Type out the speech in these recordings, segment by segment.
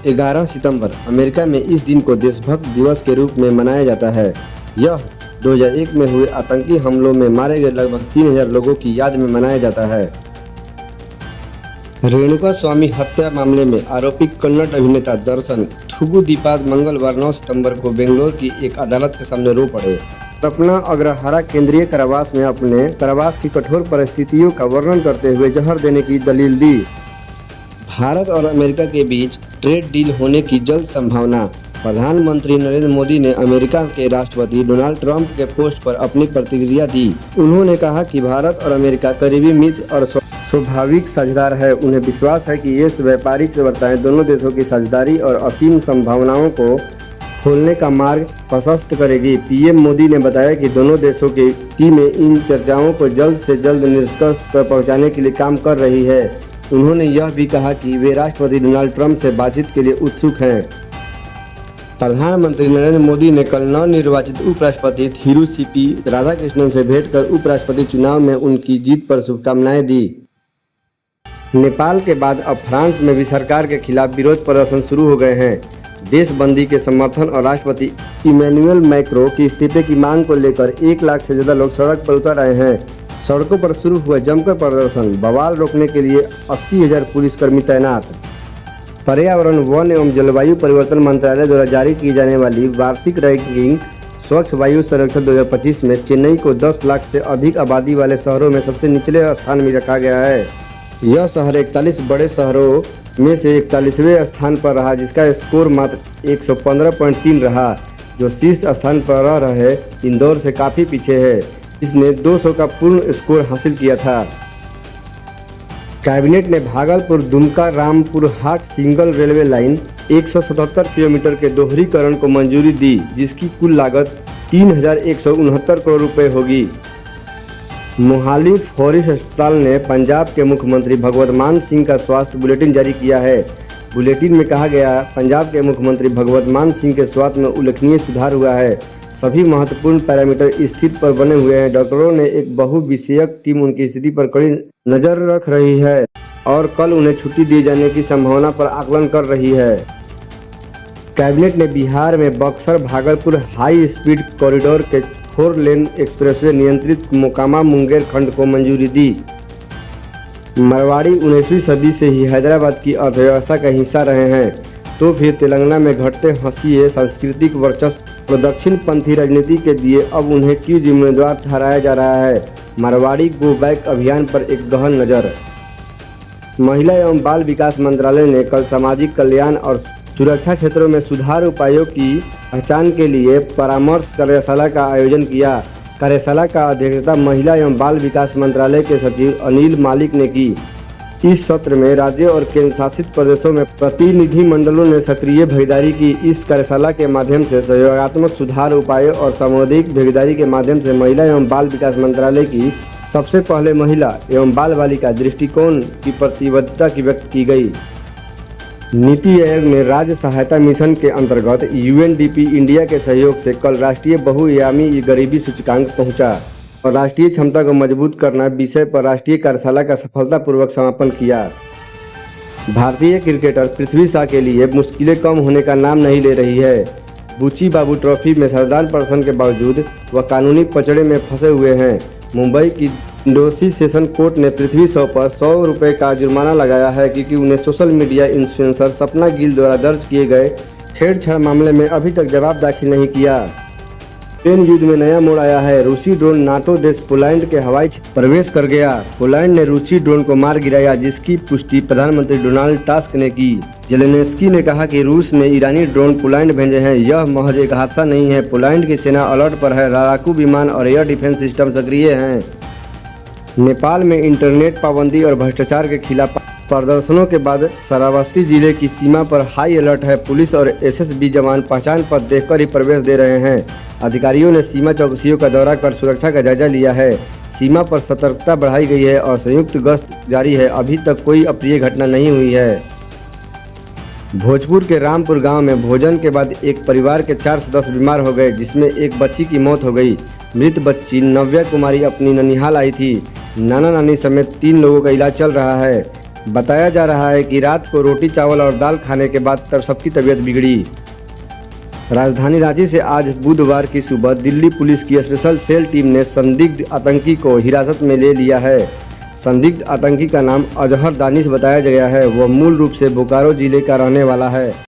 11 सितंबर America में इस दिन को देशभक्त दिवस के रूप में मनाया जाता है। यह 2001 में हुए आतंकी हमलों में मारे गए लगभग 3000 लोगों की याद में मनाया जाता है। रेणुका स्वामी हत्या मामले में आरोपी कन्नड़ अभिनेता दर्शन थूगुदीपाद मंगलवार 9 सितंबर को बेंगलोर की एक अदालत के सामने रो पड़े। अपना अग्रहारा केंद्रीय कारावास में अपने कारावास की कठोर परिस्थितियों का वर्णन करते हुए जहर देने की दलील दी। भारत और अमेरिका के बीच ट्रेड डील होने की जल्द संभावना। प्रधानमंत्री नरेंद्र मोदी ने अमेरिका के राष्ट्रपति डोनाल्ड ट्रंप के पोस्ट पर अपनी प्रतिक्रिया दी। उन्होंने कहा कि भारत और अमेरिका करीबी मित्र और स्वाभाविक साझेदार है। उन्हें विश्वास है कि ये व्यापारिक वार्ताएं दोनों देशों की साझेदारी और असीम संभावनाओं को खोलने का मार्ग प्रशस्त करेगी। पीएम मोदी ने बताया कि दोनों देशों की टीमें इन चर्चाओं को जल्द से जल्द निष्कर्ष तक पहुंचाने के लिए काम कर रही है। उन्होंने यह भी कहा कि वे राष्ट्रपति डोनाल्ड ट्रंप से बातचीत के लिए उत्सुक हैं। प्रधानमंत्री नरेंद्र मोदी ने कल नवनिर्वाचित उपराष्ट्रपति थिरुसीपी राधाकृष्णन से भेंट कर उपराष्ट्रपति चुनाव में उनकी जीत पर शुभकामनाएं दी। नेपाल के बाद अब फ्रांस में भी सरकार के खिलाफ विरोध प्रदर्शन शुरू हो गए हैं। देशबंदी के समर्थन और राष्ट्रपति इमैनुअल मैक्रों के इस्तीफे की मांग को लेकर 1 लाख से ज़्यादा लोग सड़क पर उतर आए हैं। सड़कों पर शुरू हुआ जमकर प्रदर्शन। बवाल रोकने के लिए 80,000 पुलिसकर्मी तैनात। पर्यावरण, वन एवं जलवायु परिवर्तन मंत्रालय द्वारा जारी की जाने वाली वार्षिक रैंकिंग स्वच्छ वायु सर्वेक्षण 2025 में चेन्नई को 10 लाख से अधिक आबादी वाले शहरों में सबसे निचले स्थान में रखा गया है। यह शहर 41 बड़े शहरों में से 41वें स्थान पर रहा, जिसका स्कोर मात्र 115.3 रहा, जो शीर्ष स्थान पर रह रहे इंदौर से काफ़ी पीछे है। इसने 200 का पूर्ण स्कोर हासिल किया था। कैबिनेट ने भागलपुर दुमका रामपुर हाट सिंगल रेलवे लाइन 177 किलोमीटर के दोहरीकरण को मंजूरी दी, जिसकी कुल लागत 3,169 करोड़ रुपए होगी। मोहाली फॉरेस्ट अस्पताल ने पंजाब के मुख्यमंत्री भगवत मान सिंह का स्वास्थ्य बुलेटिन जारी किया है। बुलेटिन में कहा गया, पंजाब के मुख्यमंत्री भगवत मान सिंह के स्वास्थ्य में उल्लेखनीय सुधार हुआ है। सभी महत्वपूर्ण पैरामीटर स्थिति पर बने हुए हैं। डॉक्टरों ने एक बहुविषयक टीम उनकी स्थिति पर कड़ी नजर रख रही है और कल उन्हें छुट्टी दिए जाने की संभावना पर आकलन कर रही है। कैबिनेट ने बिहार में Buxar Bhagalpur high speed corridor के 4 लेन एक्सप्रेसवे नियंत्रित मोकामा मुंगेर खंड को मंजूरी दी। मारवाड़ी 19वीं सदी से ही हैदराबाद की अर्थव्यवस्था का हिस्सा रहे हैं, तो फिर तेलंगाना में घटते हंसिए सांस्कृतिक वर्चस्व और दक्षिणपंथी राजनीति के दिए अब उन्हें क्यों जिम्मेदार ठहराया जा रहा है। मारवाड़ी गो बैक अभियान पर एक गहन नज़र। महिला एवं बाल विकास मंत्रालय ने कल सामाजिक कल्याण और सुरक्षा क्षेत्रों में सुधार उपायों की पहचान के लिए परामर्श कार्यशाला का आयोजन किया। कार्यशाला का अध्यक्षता महिला एवं बाल विकास मंत्रालय के सचिव अनिल मालिक ने की। इस सत्र में राज्य और केंद्र शासित प्रदेशों में प्रतिनिधि मंडलों ने सक्रिय भागीदारी की। इस कार्यशाला के माध्यम से सहयोगात्मक सुधार उपायों और सामुदायिक भागीदारी के माध्यम से महिला एवं बाल विकास मंत्रालय की सबसे पहले महिला एवं बाल बालिका दृष्टिकोण की प्रतिबद्धता की व्यक्त की गई। नीति आयोग में राज्य सहायता मिशन के अंतर्गत यूएनडीपी इंडिया के सहयोग से कल राष्ट्रीय बहुआयामी गरीबी सूचकांक पहुंचा और राष्ट्रीय क्षमता को मजबूत करना विषय पर राष्ट्रीय कार्यशाला का सफलतापूर्वक समापन किया। भारतीय क्रिकेटर पृथ्वी शॉ के लिए मुश्किलें कम होने का नाम नहीं ले रही है। बुची बाबू ट्रॉफी में श्रद्धांजलि प्रदर्शन के बावजूद वह कानूनी पचड़े में फंसे हुए हैं। मुंबई की इंडोसी सेशन कोर्ट ने पृथ्वी शॉ पर 100 रुपये का जुर्माना लगाया है, क्योंकि उन्हें सोशल मीडिया इन्फ्लुएंसर सपना गिल द्वारा दर्ज किए गए छेड़छाड़ मामले में अभी तक जवाब दाखिल नहीं किया। यूक्रेन युद्ध में नया मोड़ आया है। रूसी ड्रोन नाटो देश पोलैंड के हवाई क्षेत्र प्रवेश कर गया। पोलैंड ने रूसी ड्रोन को मार गिराया, जिसकी पुष्टि प्रधानमंत्री डोनाल्ड टस्क ने की। जेलेंस्की ने कहा कि रूस ने ईरानी ड्रोन पोलैंड भेजे हैं। यह महज एक हादसा नहीं है। पोलैंड की सेना अलर्ट पर है। लड़ाकू विमान और एयर डिफेंस सिस्टम सक्रिय हैं। नेपाल में इंटरनेट पाबंदी और भ्रष्टाचार के खिलाफ प्रदर्शनों के बाद श्रावस्ती जिले की सीमा पर हाई अलर्ट है। पुलिस और एसएसबी जवान पहचान पत्र देखकर ही प्रवेश दे रहे हैं। अधिकारियों ने सीमा चौकसियों का दौरा कर सुरक्षा का जायजा लिया है। सीमा पर सतर्कता बढ़ाई गई है और संयुक्त गश्त जारी है। अभी तक कोई अप्रिय घटना नहीं हुई है। भोजपुर के रामपुर गांव में भोजन के बाद एक परिवार के 4 सदस्य बीमार हो गए, जिसमें एक बच्ची की मौत हो गई। मृत बच्ची नव्या कुमारी अपनी ननिहाल आई थी। नाना नानी समेत 3 लोगों का इलाज चल रहा है। बताया जा रहा है कि रात को रोटी चावल और दाल खाने के बाद तब सबकी तबीयत बिगड़ी। राजधानी रांची से आज बुधवार की सुबह दिल्ली पुलिस की स्पेशल सेल टीम ने संदिग्ध आतंकी को हिरासत में ले लिया है। संदिग्ध आतंकी का नाम अजहर दानिश बताया गया है। वह मूल रूप से बोकारो जिले का रहने वाला है।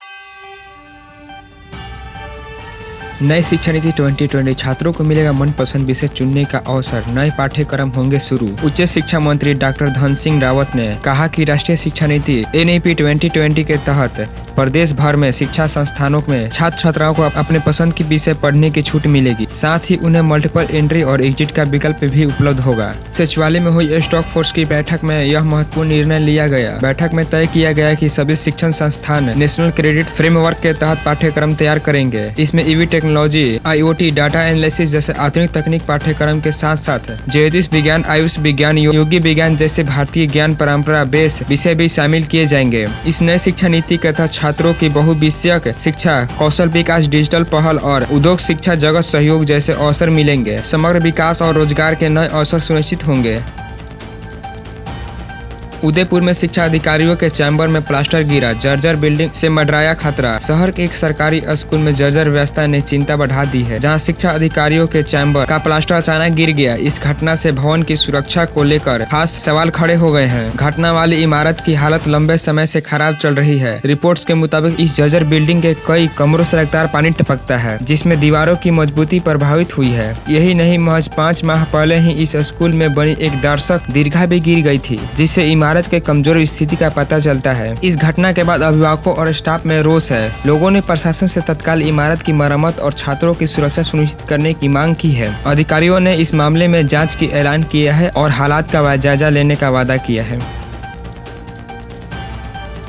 नई शिक्षा नीति 2020 छात्रों को मिलेगा मनपसंद विषय चुनने का अवसर, नए पाठ्यक्रम होंगे शुरू। उच्च शिक्षा मंत्री डॉक्टर धन सिंह रावत ने कहा कि राष्ट्रीय शिक्षा नीति NEP 2020 के तहत प्रदेश भर में शिक्षा संस्थानों में छात्र छात्राओं को अपने पसंद की विषय पढ़ने की छूट मिलेगी। साथ ही उन्हें मल्टीपल एंट्री और एग्जिट का विकल्प भी उपलब्ध होगा। सचिवालय में हुई स्टॉक फोर्स की बैठक में यह महत्वपूर्ण निर्णय लिया गया। बैठक में तय किया गया कि सभी शिक्षण संस्थान नेशनल क्रेडिट फ्रेमवर्क के तहत पाठ्यक्रम तैयार करेंगे। इसमें EV technology, IoT, data analysis जैसे आधुनिक तकनीक पाठ्यक्रम के साथ साथ ज्योतिष विज्ञान, आयुष विज्ञान, योगी विज्ञान जैसे भारतीय ज्ञान परंपरा बेस विषय भी शामिल किए जाएंगे। इस नए शिक्षा नीति के तहत छात्रों की बहुविषयक शिक्षा, कौशल विकास, डिजिटल पहल और उद्योग शिक्षा जगत सहयोग जैसे अवसर मिलेंगे। समग्र विकास और रोजगार के नए अवसर सुनिश्चित होंगे। उदयपुर में शिक्षा अधिकारियों के चैम्बर में प्लास्टर गिरा, जर्जर बिल्डिंग से मंडराया खतरा। शहर के एक सरकारी स्कूल में जर्जर व्यवस्था ने चिंता बढ़ा दी है, जहां शिक्षा अधिकारियों के चैम्बर का प्लास्टर अचानक गिर गया। इस घटना से भवन की सुरक्षा को लेकर खास सवाल खड़े हो गए हैं। घटना वाली इमारत की हालत लंबे समय से खराब चल रही है। रिपोर्ट्स के मुताबिक इस जर्जर बिल्डिंग के कई कमरों से लगातार पानी टपकता है, जिसमें दीवारों की मजबूती प्रभावित हुई है। यही नहीं, महज 5 माह पहले ही इस स्कूल में बनी एक दर्शक दीर्घा भी गिर गई थी, जिससे इमारत के कमजोर स्थिति का पता चलता है। इस घटना के बाद अभिभावकों और स्टाफ में रोष है। लोगों ने प्रशासन से तत्काल इमारत की मरम्मत और छात्रों की सुरक्षा सुनिश्चित करने की मांग की है। अधिकारियों ने इस मामले में जांच की ऐलान किया है और हालात का जायजा लेने का वादा किया है।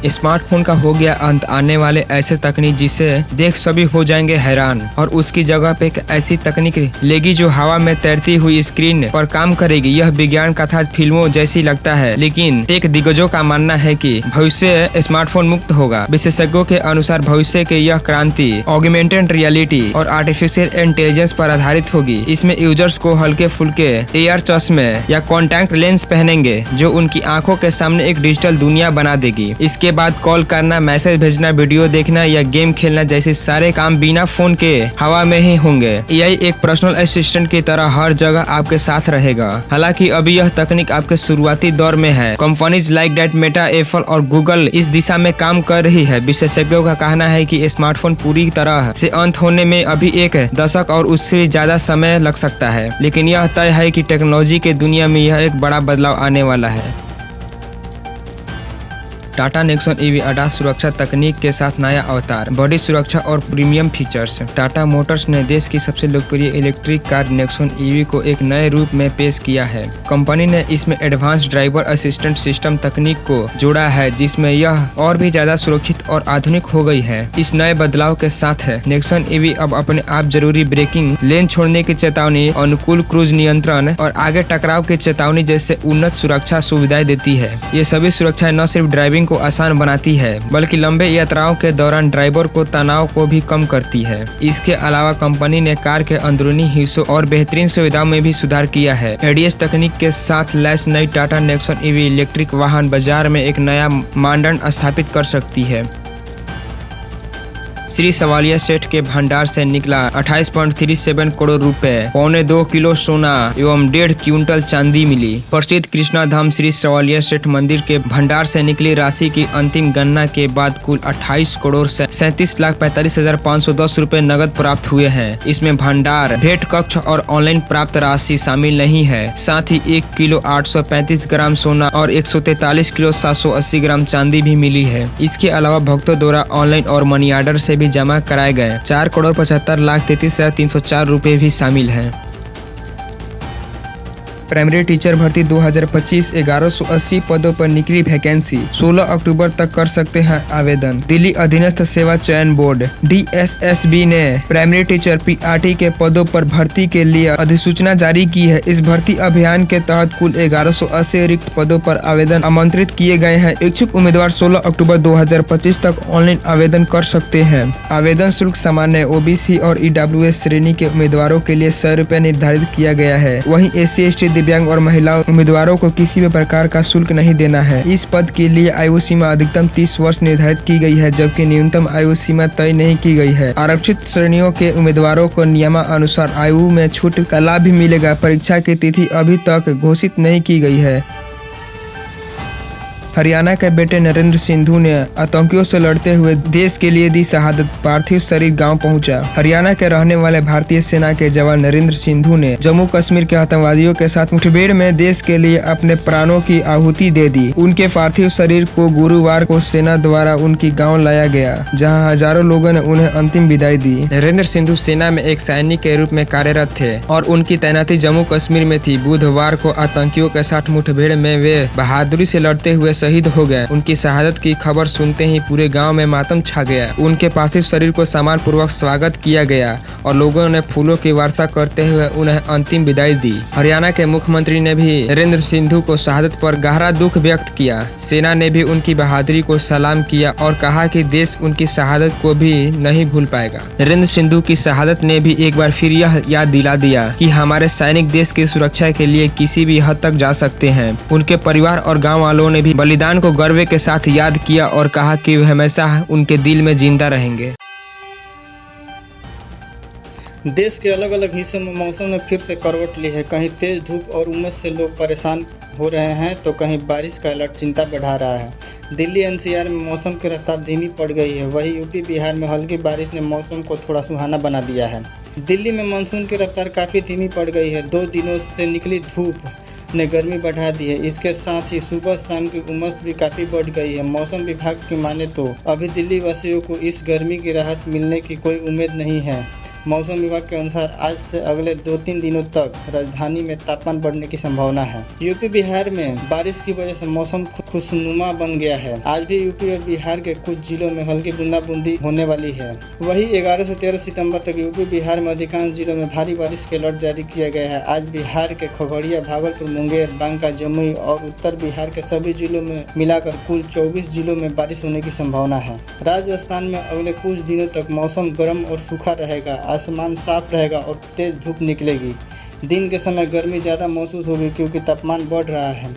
स्मार्टफोन का हो गया अंत, आने वाले ऐसे तकनीक जिसे देख सभी हो जाएंगे हैरान, और उसकी जगह पे एक ऐसी तकनीक लेगी जो हवा में तैरती हुई स्क्रीन पर काम करेगी। यह विज्ञान कथा फिल्मों जैसी लगता है, लेकिन टेक दिग्गजों का मानना है कि भविष्य स्मार्टफोन मुक्त होगा। विशेषज्ञों के अनुसार भविष्य की यह क्रांति ऑगमेंटेड रियलिटी और आर्टिफिशियल इंटेलिजेंस पर आधारित होगी। इसमें यूजर्स को हल्के फुल्के AR चश्मे या कॉन्टैक्ट लेंस पहनेंगे, जो उनकी आंखों के सामने एक डिजिटल दुनिया बना देगी। इसके बाद कॉल करना, मैसेज भेजना, वीडियो देखना या गेम खेलना जैसे सारे काम बिना फोन के हवा में ही होंगे। AI एक पर्सनल असिस्टेंट की तरह हर जगह आपके साथ रहेगा। हालांकि अभी यह तकनीक आपके शुरुआती दौर में है। Companies like that Meta, Apple और गूगल इस दिशा में काम कर रही है। विशेषज्ञों का कहना है कि स्मार्टफोन पूरी तरह से अंत होने में अभी 1 दशक और उससे ज्यादा समय लग सकता है, लेकिन यह तय है कि टेक्नोलॉजी के दुनिया में यह एक बड़ा बदलाव आने वाला है। टाटा नेक्सॉन EV ADAS सुरक्षा तकनीक के साथ नया अवतार, बड़ी सुरक्षा और प्रीमियम फीचर्स। टाटा मोटर्स ने देश की सबसे लोकप्रिय इलेक्ट्रिक कार नेक्सॉन EV को एक नए रूप में पेश किया है। कंपनी ने इसमें एडवांस ड्राइवर असिस्टेंट सिस्टम तकनीक को जोड़ा है, जिसमें यह और भी ज्यादा सुरक्षित और आधुनिक हो गई है। इस नए बदलाव के साथ नेक्सॉन EV अब अपने आप जरूरी ब्रेकिंग, लेन छोड़ने की चेतावनी, अनुकूल क्रूज नियंत्रण और आगे टकराव की चेतावनी जैसे उन्नत सुरक्षा सुविधाएं देती है। ये सभी सुरक्षाएं न सिर्फ ड्राइविंग को आसान बनाती है, बल्कि लंबे यात्राओं के दौरान ड्राइवर को तनाव को भी कम करती है। इसके अलावा कंपनी ने कार के अंदरूनी हिस्सों और बेहतरीन सुविधाओं में भी सुधार किया है। ADAS तकनीक के साथ लैस नई टाटा नेक्सॉन EV इलेक्ट्रिक वाहन बाजार में एक नया मानदंड स्थापित कर सकती है। श्री सवालिया सेठ के भंडार से निकला 28.37 करोड़ रुपए, 1.25 किलो सोना एवं 1.5 क्विंटल चांदी मिली। प्रसिद्ध कृष्णा धाम श्री सवालिया सेठ मंदिर के भंडार से निकली राशि की अंतिम गणना के बाद कुल 28 करोड़ 37,45,510 रुपए नगद प्राप्त हुए हैं। इसमें भंडार, भेंट कक्ष और ऑनलाइन प्राप्त राशि शामिल नहीं है। साथ ही 1 किलो 835 ग्राम सोना और 143 किलो 780 ग्राम चांदी भी मिली है। इसके अलावा भक्तों द्वारा ऑनलाइन और मनी ऑर्डर से भी जमा कराए गए 4,75,33,304 रुपए भी शामिल हैं। प्राइमरी टीचर भर्ती 2025 1180 पदों पर निकली वैकेंसी, 16 अक्टूबर तक कर सकते हैं आवेदन। दिल्ली अधीनस्थ सेवा चयन बोर्ड DSSB ने प्राइमरी टीचर PRT के पदों पर भर्ती के लिए अधिसूचना जारी की है। इस भर्ती अभियान के तहत कुल 1180 रिक्त पदों पर आवेदन आमंत्रित किए गए हैं। इच्छुक उम्मीदवार 16 अक्टूबर 2025 तक ऑनलाइन आवेदन कर सकते हैं। आवेदन शुल्क सामान्य OBC और EWS श्रेणी के उम्मीदवारों के लिए 100 रुपए निर्धारित किया गया है। वहीं SC/ST दिव्यांग और महिला उम्मीदवारों को किसी भी प्रकार का शुल्क नहीं देना है। इस पद के लिए आयु सीमा अधिकतम 30 वर्ष निर्धारित की गई है, जबकि न्यूनतम आयु सीमा तय नहीं की गई है। आरक्षित श्रेणियों के उम्मीदवारों को नियमानुसार आयु में छूट का लाभ भी मिलेगा। परीक्षा की तिथि अभी तक घोषित नहीं की गई है। हरियाणा के बेटे नरेंद्र सिंधु ने आतंकियों से लड़ते हुए देश के लिए दी शहादत। पार्थिव शरीर गांव पहुंचा। हरियाणा के रहने वाले भारतीय सेना के जवान नरेंद्र सिंधु ने जम्मू कश्मीर के आतंकवादियों के साथ मुठभेड़ में देश के लिए अपने प्राणों की आहुति दे दी। उनके पार्थिव शरीर को गुरुवार को सेना द्वारा उनकी गाँव लाया गया, जहाँ हजारों लोगों ने उन्हें अंतिम विदाई दी। नरेंद्र सिंधु सेना में एक सैनिक के रूप में कार्यरत थे और उनकी तैनाती जम्मू कश्मीर में थी। बुधवार को आतंकियों के साथ मुठभेड़ में वे बहादुरी से लड़ते हुए शहीद हो गए। उनकी शहादत की खबर सुनते ही पूरे गांव में मातम छा गया। उनके पार्थिव शरीर को सम्मान पूर्वक स्वागत किया गया और लोगों ने फूलों की वर्षा करते हुए उन्हें अंतिम विदाई दी। हरियाणा के मुख्यमंत्री ने भी नरेंद्र सिंधु को शहादत पर गहरा दुख व्यक्त किया। सेना ने भी उनकी बहादुरी को सलाम किया और कहा कि देश उनकी शहादत को भी नहीं भूल पाएगा। नरेंद्र सिंधु की शहादत ने भी एक बार फिर यह याद दिला दिया कि हमारे सैनिक देश की सुरक्षा के लिए किसी भी हद तक जा सकते हैं। उनके परिवार और गाँव वालों ने भी बलिदान को गर्व के साथ याद किया और कहा कि वे हमेशा उनके दिल में जिंदा रहेंगे। देश के अलग अलग हिस्सों में मौसम ने फिर से करवट ली है। कहीं तेज धूप और उमस से लोग परेशान हो रहे हैं तो कहीं बारिश का अलर्ट चिंता बढ़ा रहा है। दिल्ली एनसीआर में मौसम की रफ्तार धीमी पड़ गई है। वहीं यूपी बिहार में हल्की बारिश ने मौसम को थोड़ा सुहाना बना दिया है। दिल्ली में मानसून की रफ्तार काफ़ी धीमी पड़ गई है। 2 दिनों से निकली धूप ने गर्मी बढ़ा दी है। इसके साथ ही सुबह शाम की उमस भी काफ़ी बढ़ गई है। मौसम विभाग की माने तो अभी दिल्ली वासियों को इस गर्मी की राहत मिलने की कोई उम्मीद नहीं है। मौसम विभाग के अनुसार आज से अगले 2-3 दिनों तक राजधानी में तापमान बढ़ने की संभावना है। यूपी बिहार में बारिश की वजह से मौसम खुशनुमा बन गया है। आज भी यूपी और बिहार के कुछ जिलों में हल्की बूंदाबूंदी होने वाली है। वहीं 11 से 13 सितंबर तक यूपी बिहार में अधिकांश जिलों में भारी बारिश के अलर्ट जारी किया गया है। आज बिहार के खगड़िया, भागलपुर, मुंगेर, बांका, जमुई और उत्तर बिहार के सभी जिलों में मिलाकर कुल 24 जिलों में बारिश होने की संभावना है। राजस्थान में अगले कुछ दिनों तक मौसम गर्म और सूखा रहेगा। आसमान साफ रहेगा और तेज धूप निकलेगी। दिन के समय गर्मी ज़्यादा महसूस होगी क्योंकि तापमान बढ़ रहा है।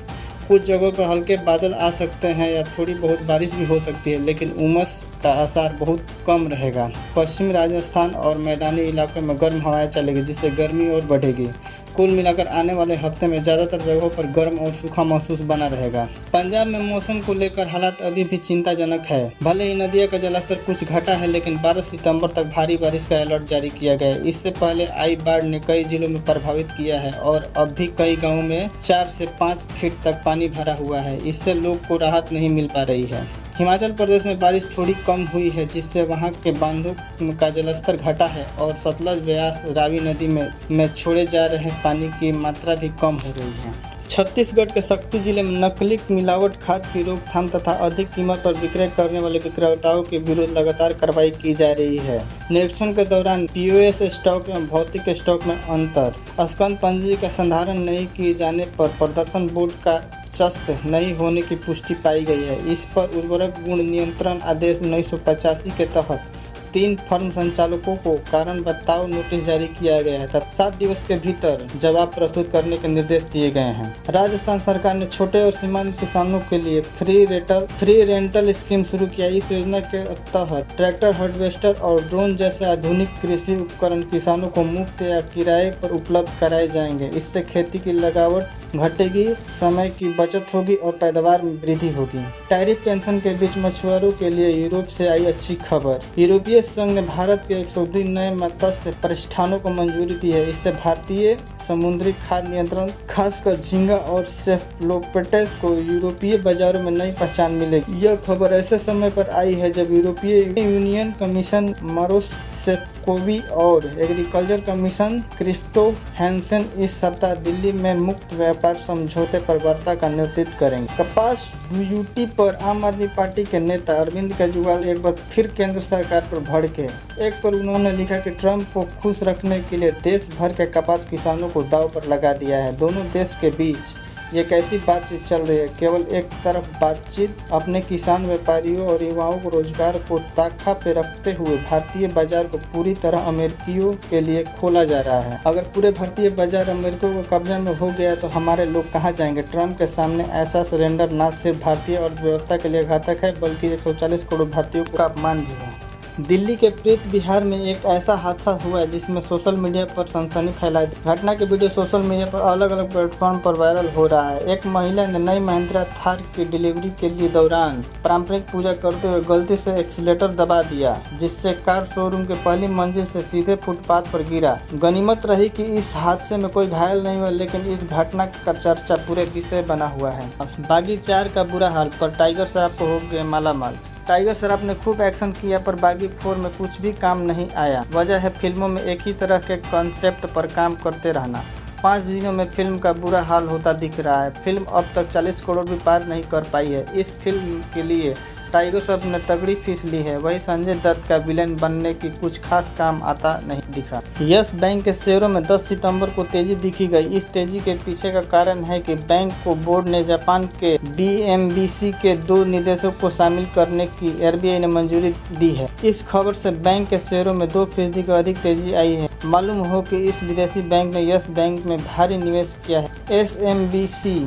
कुछ जगहों पर हल्के बादल आ सकते हैं या थोड़ी बहुत बारिश भी हो सकती है, लेकिन उमस का असर बहुत कम रहेगा। पश्चिमी राजस्थान और मैदानी इलाकों में गर्म हवाएं चलेगी, जिससे गर्मी और बढ़ेगी। कुल मिलाकर आने वाले हफ्ते में ज़्यादातर जगहों पर गर्म और सूखा महसूस बना रहेगा। पंजाब में मौसम को लेकर हालात अभी भी चिंताजनक है। भले ही नदियों का जलस्तर कुछ घटा है, लेकिन 12 सितंबर तक भारी बारिश का अलर्ट जारी किया गया है। इससे पहले आई बाढ़ ने कई जिलों में प्रभावित किया है और अब भी कई गाँवों में 4 से 5 फीट तक पानी भरा हुआ है। इससे लोग को राहत नहीं मिल पा रही है। हिमाचल प्रदेश में बारिश थोड़ी कम हुई है, जिससे वहां के बांधों का जलस्तर घटा है और सतलज, ब्यास, रावी नदी में छोड़े जा रहे पानी की मात्रा भी कम हो रही है। छत्तीसगढ़ के शक्ति जिले में नकली मिलावट खाद की रोकथाम तथा अधिक कीमत पर विक्रय करने वाले विक्रेताओं के विरुद्ध लगातार कार्रवाई की जा रही है। निरीक्षण के दौरान पीओएस स्टॉक एवं भौतिक स्टॉक में अंतर, स्कंद पंजी का संधारण नहीं किए जाने पर प्रदर्शन बोर्ड का चस्प नहीं होने की पुष्टि पाई गई है। इस पर उर्वरक गुण नियंत्रण आदेश 1985 के तहत 3 फर्म संचालकों को कारण बताओ नोटिस जारी किया गया है तथा 7 दिवस के भीतर जवाब प्रस्तुत करने के निर्देश दिए गए हैं। राजस्थान सरकार ने छोटे और सीमांत किसानों के लिए फ्री रेंटल स्कीम शुरू किया। इस योजना के तहत ट्रैक्टर, हार्वेस्टर और ड्रोन जैसे आधुनिक कृषि उपकरण किसानों को मुफ्त या किराए पर उपलब्ध कराए जाएंगे। इससे खेती की लागत घटेगी, समय की बचत होगी और पैदावार में वृद्धि होगी। टैरिफ टेंशन के बीच मछुआरों के लिए यूरोप से आई अच्छी खबर। यूरोपीय संघ ने भारत के 102 नए मत्स्य प्रतिष्ठानों को मंजूरी दी है। इससे भारतीय समुद्री खाद्य नियंत्रण, खासकर झींगा और सेफलोपेटेस को यूरोपीय बाजारों में नई पहचान मिलेगी। यह खबर ऐसे समय पर आई है जब यूरोपीय यूनियन कमीशन मारोसेकोवी और एग्रीकल्चर कमीशन क्रिस्टो हैंसन इस सप्ताह दिल्ली में मुक्त व्यापार समझौते पर वार्ता का नेतृत्व करेंगे। कपास ड्यूटी पर आम आदमी पार्टी के नेता अरविंद केजरीवाल एक बार फिर केंद्र सरकार पर भड़के। एक्स पर उन्होंने लिखा कि ट्रंप को खुश रखने के लिए देश भर के कपास किसानों को दांव पर लगा दिया है। दोनों देश के बीच ये कैसी बातचीत चल रही है? केवल एक तरफ बातचीत अपने किसान, व्यापारियों और युवाओं को रोजगार को ताखा पे रखते हुए भारतीय बाजार को पूरी तरह अमेरिकियों के लिए खोला जा रहा है। अगर पूरे भारतीय बाजार अमेरिकियों के कब्जे में हो गया तो हमारे लोग कहाँ जाएंगे? ट्रंप के सामने ऐसा सरेंडर न सिर्फ भारतीय अर्थव्यवस्था के लिए घातक है बल्कि 140 करोड़ भारतीयों का अपमान भी है। दिल्ली के प्रीत बिहार में एक ऐसा हादसा हुआ है जिसमें सोशल मीडिया पर सनसनी फैलाई। घटना के वीडियो सोशल मीडिया पर अलग अलग प्लेटफॉर्म पर वायरल हो रहा है। एक महिला ने नई महिंद्रा थार की डिलीवरी के लिए दौरान पारंपरिक पूजा करते हुए गलती से एक्सीलेटर दबा दिया, जिससे कार शोरूम के पहली मंजिल से सीधे फुटपाथ पर गिरा। गनीमत रही कि इस हादसे में कोई घायल नहीं हुआ, लेकिन इस घटना का चर्चा पूरे विषय बना हुआ है। बागी 4 का बुरा हाल पर टाइगर श्रॉफ हो गए मालामाल। टाइगर श्रॉफ ने खूब एक्शन किया पर बागी 4 में कुछ भी काम नहीं आया। वजह है फिल्मों में एक ही तरह के कॉन्सेप्ट पर काम करते रहना। 5 दिनों में फिल्म का बुरा हाल होता दिख रहा है। फिल्म अब तक 40 करोड़ भी पार नहीं कर पाई है। इस फिल्म के लिए टाइगर श्रॉफ ने तगड़ी फीस ली है। वही संजय दत्त का विलेन बनने की कुछ खास काम आता नहीं दिखा। यस बैंक के शेयरों में 10 सितंबर को तेजी दिखी गई। इस तेजी के पीछे का कारण है कि बैंक को बोर्ड ने जापान के बीएमबीसी के 2 निदेशकों को शामिल करने की आरबीआई ने मंजूरी दी है। इस खबर से बैंक के शेयरों में 2% का अधिक तेजी आई है। मालूम हो कि इस विदेशी बैंक ने यस बैंक में भारी निवेश किया है। एसएमबीसी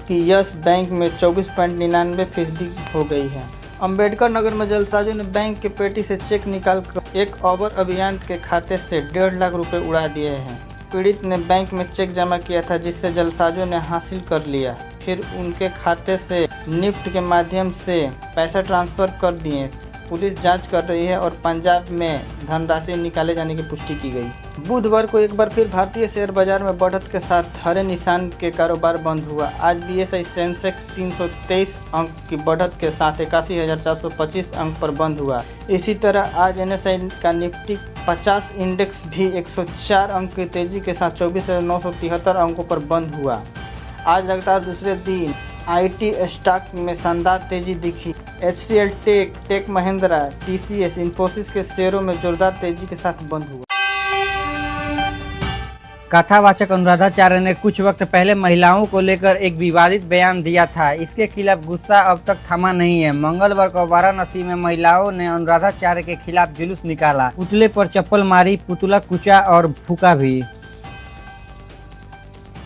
की यस बैंक में 24.99% हो गई है। अंबेडकर नगर में जलसाजों ने बैंक के पेटी से चेक निकालकर एक अबर अभियान के खाते से 1.5 लाख रुपए उड़ा दिए हैं। पीड़ित ने बैंक में चेक जमा किया था जिसे जलसाजों ने हासिल कर लिया, फिर उनके खाते से निफ्ट के माध्यम से पैसा ट्रांसफर कर दिए। पुलिस जांच कर रही है और पंजाब में धनराशि निकाले जाने की पुष्टि की गई। बुधवार को एक बार फिर भारतीय शेयर बाजार में बढ़त के साथ हरे निशान के कारोबार बंद हुआ। आज बीएसई सेंसेक्स 323 अंक की बढ़त के साथ 81,425 अंक पर बंद हुआ। इसी तरह आज एनएसई का निफ्टी 50 इंडेक्स भी 104 अंक की तेजी के साथ 24,973 अंकों पर बंद हुआ। आज लगातार दूसरे दिन आईटी स्टॉक में शानदार तेजी दिखी। HCL, Tech Mahindra, TCS, Infosys के शेयरों में जोरदार तेजी के साथ बंद हुआ। कथावाचक अनुराधाचार्य ने कुछ वक्त पहले महिलाओं को लेकर एक विवादित बयान दिया था। इसके खिलाफ गुस्सा अब तक थमा नहीं है। मंगलवार को वाराणसी में महिलाओं ने अनुराधाचार्य के खिलाफ जुलूस निकाला। पुतले पर चप्पल मारी, पुतला कुचा और फूका भी।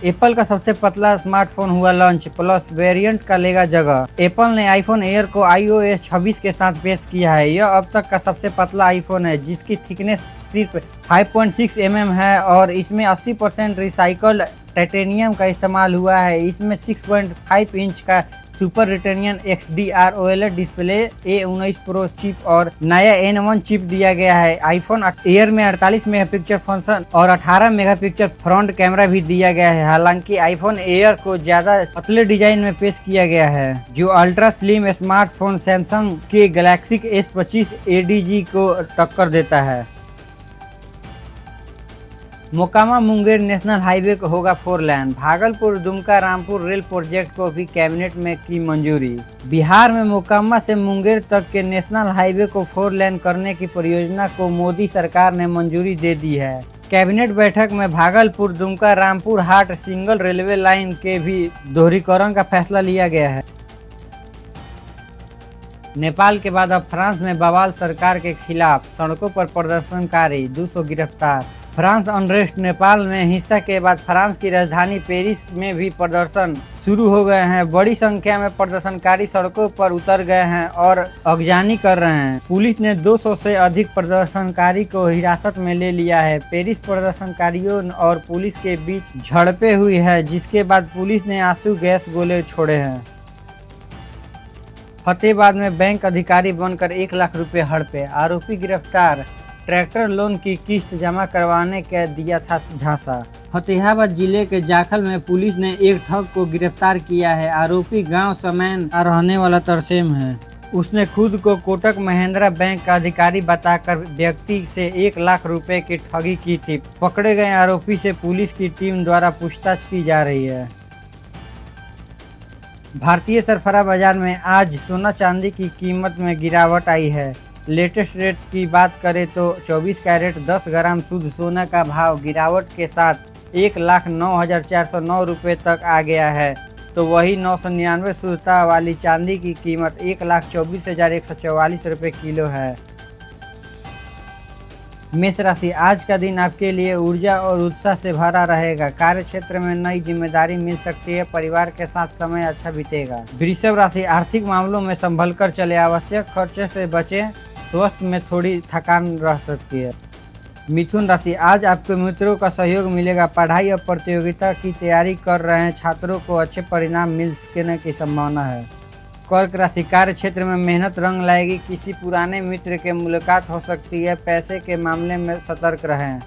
एप्पल का सबसे पतला स्मार्टफोन हुआ लॉन्च, प्लस वेरिएंट का लेगा जगह। एप्पल ने आईफोन एयर को iOS 26 के साथ पेश किया है। यह अब तक का सबसे पतला आईफोन है जिसकी थिकनेस सिर्फ 5.6 mm है और इसमें 80% रिसाइकल्ड टाइटेनियम का इस्तेमाल हुआ है। इसमें 6.5 इंच का super retina XDR OLED display, A19 pro chip और नया N1 चिप दिया गया है। आईफोन एयर में 48 मेगापिक्सल फंक्शन और 18 मेगापिक्सल फ्रंट कैमरा भी दिया गया है। हालांकि आईफोन एयर को ज्यादा पतले डिजाइन में पेश किया गया है जो अल्ट्रा स्लिम स्मार्टफोन सैमसंग के गैलेक्सी S25 ADG को टक्कर देता है। मोकामा मुंगेर नेशनल हाईवे को होगा 4 लेन। भागलपुर दुमका रामपुर रेल प्रोजेक्ट को भी कैबिनेट में की मंजूरी। बिहार में मोकामा से मुंगेर तक के नेशनल हाईवे को 4 लेन करने की परियोजना को मोदी सरकार ने मंजूरी दे दी है। कैबिनेट बैठक में भागलपुर दुमका रामपुर हाट सिंगल रेलवे लाइन के भी दोहरीकरण का फैसला लिया गया है। नेपाल के बाद अब फ्रांस में बवाल, सरकार के खिलाफ सड़कों पर प्रदर्शनकारी, 200 गिरफ्तार। France unrest. नेपाल में हिंसा के बाद फ्रांस की राजधानी पेरिस में भी प्रदर्शन शुरू हो गए हैं। बड़ी संख्या में प्रदर्शनकारी सड़कों पर उतर गए हैं और अगजनी कर रहे हैं। पुलिस ने 200 से अधिक प्रदर्शनकारी को हिरासत में ले लिया है। पेरिस प्रदर्शनकारियों और पुलिस के बीच झड़पें हुई है जिसके बाद पुलिस ने आंसू गैस गोले छोड़े हैं। फतेहाबाद में बैंक अधिकारी बनकर 1 लाख रुपए हड़पे, आरोपी गिरफ्तार। ट्रैक्टर लोन की किस्त जमा करवाने का दिया था झांसा। फतेहाबाद जिले के जाखल में पुलिस ने एक ठग को गिरफ्तार किया है। आरोपी गांव समैन का रहने वाला तरसेम है। उसने खुद को कोटक महिंद्रा बैंक का अधिकारी बताकर व्यक्ति से 1 लाख रुपए की ठगी की थी। पकड़े गए आरोपी से पुलिस की टीम द्वारा पूछताछ की जा रही है। भारतीय सरफरा बाजार में आज सोना चांदी की कीमत में गिरावट आई है। लेटेस्ट रेट की बात करें तो 24 कैरेट 10 ग्राम शुद्ध सोना का भाव गिरावट के साथ 1,09,409 रुपये तक आ गया है। तो वही 999 शुद्धता वाली चांदी की कीमत 1,24,144 रुपये किलो है। मेष राशि, आज का दिन आपके लिए ऊर्जा और उत्साह से भरा रहेगा। कार्य क्षेत्र में नई जिम्मेदारी मिल सकती है। परिवार के साथ समय अच्छा बीतेगा। वृषभ राशि, आर्थिक मामलों में संभल कर चले, आवश्यक खर्चे से बचें। स्वास्थ्य में थोड़ी थकान रह सकती है। मिथुन राशि, आज आपके मित्रों का सहयोग मिलेगा। पढ़ाई और प्रतियोगिता की तैयारी कर रहे हैं छात्रों को अच्छे परिणाम मिल सकने की संभावना है। कर्क राशि, कार्य क्षेत्र में मेहनत रंग लाएगी। किसी पुराने मित्र के मुलाकात हो सकती है। पैसे के मामले में सतर्क रहें।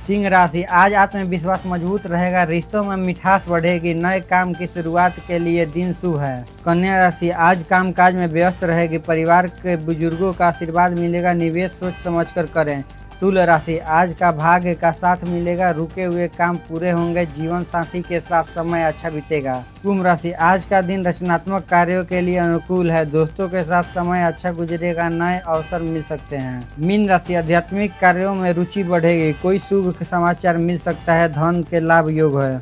सिंह राशि, आज आत्मविश्वास मजबूत रहेगा। रिश्तों में मिठास बढ़ेगी। नए काम की शुरुआत के लिए दिन शुभ है। कन्या राशि, आज कामकाज में व्यस्त रहेगी। परिवार के बुजुर्गों का आशीर्वाद मिलेगा। निवेश सोच समझकर करें। तुला राशि, आज का भाग्य का साथ मिलेगा। रुके हुए काम पूरे होंगे। जीवन साथी के साथ समय अच्छा बीतेगा। कुंभ राशि, आज का दिन रचनात्मक कार्यों के लिए अनुकूल है। दोस्तों के साथ समय अच्छा गुजरेगा। नए अवसर मिल सकते हैं। मीन राशि, आध्यात्मिक कार्यों में रुचि बढ़ेगी। कोई शुभ समाचार मिल सकता है। धन के लाभ योग है।